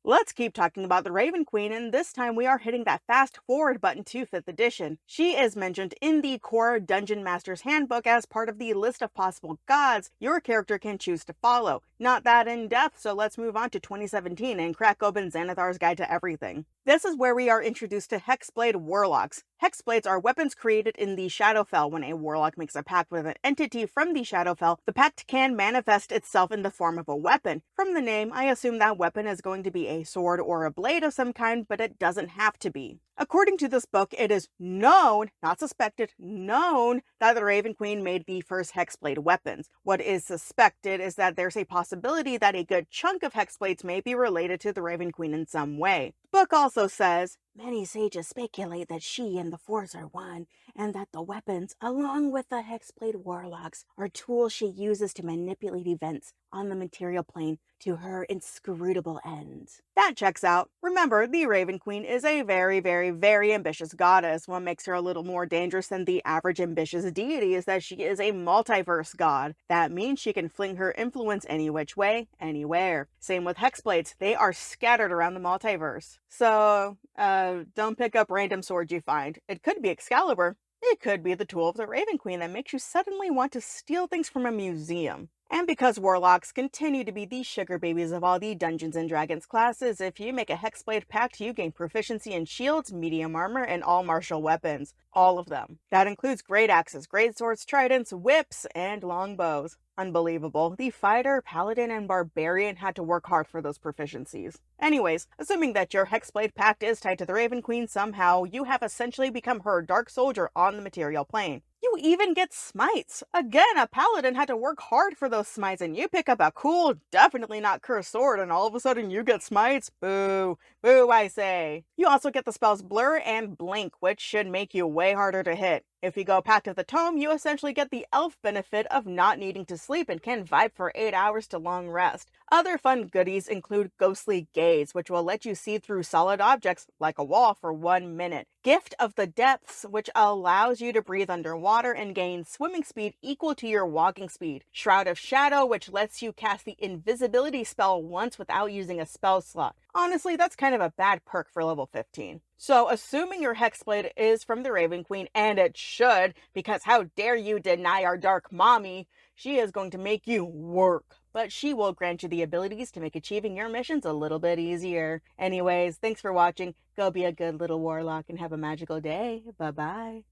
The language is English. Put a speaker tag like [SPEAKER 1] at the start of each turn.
[SPEAKER 1] Let's keep talking about the Raven Queen, and this time we are hitting that fast forward button to 5th edition. She is mentioned in the core Dungeon Master's Handbook as part of the list of possible gods your character can choose to follow. Not that in depth, so let's move on to 2017 and crack open Xanathar's Guide to Everything. This is where we are introduced to Hexblade Warlocks. Hexblades are weapons created in the Shadowfell. When a warlock makes a pact with an entity from the Shadowfell, the pact can manifest itself in the form of a weapon. From the name, I assume that weapon is going to be a sword or a blade of some kind, but it doesn't have to be. According to this book, it is known, not suspected, known that the Raven Queen made the first Hexblade weapons. What is suspected is that there's a possibility that a good chunk of Hexblades may be related to the Raven Queen in some way. The book also says, many sages speculate that she and the Force are one, and that the weapons, along with the Hexblade Warlocks, are tools she uses to manipulate events on the material plane to her inscrutable ends. That checks out. Remember, the Raven Queen is a very ambitious goddess. What makes her a little more dangerous than the average ambitious deity is that she is a multiverse god. That means she can fling her influence any which way, anywhere. Same with Hexblades, they are scattered around the multiverse. So, don't pick up random swords you find. It could be Excalibur. It could be the tool of the Raven Queen that makes you suddenly want to steal things from a museum. And because Warlocks continue to be the sugar babies of all the Dungeons & Dragons classes, if you make a Hexblade pact, you gain proficiency in shields, medium armor, and all martial weapons. All of them. That includes great axes, great swords, tridents, whips, and longbows. Unbelievable. The fighter, paladin, and barbarian had to work hard for those proficiencies. Anyways, assuming that your Hexblade pact is tied to the Raven Queen somehow, you have essentially become her dark soldier on the material plane. You even get smites. Again, a paladin had to work hard for those smites, and you pick up a cool, definitely not cursed sword, and all of a sudden you get smites? Boo. Boo, I say. You also get the spells Blur and Blink, which should make you way harder to hit. If you go Pact of the Tome, you essentially get the elf benefit of not needing to sleep and can vibe for 8 hours to long rest. Other fun goodies include Ghostly Gaze, which will let you see through solid objects, like a wall, for 1 minute. Gift of the Depths, which allows you to breathe underwater and gain swimming speed equal to your walking speed. Shroud of Shadow, which lets you cast the invisibility spell once without using a spell slot. Honestly, that's kind of a bad perk for level 15. So, assuming your Hexblade is from the Raven Queen, and it should, because how dare you deny our dark mommy, she is going to make you work. But she will grant you the abilities to make achieving your missions a little bit easier. Anyways, thanks for watching. Go be a good little warlock and have a magical day. Bye-bye.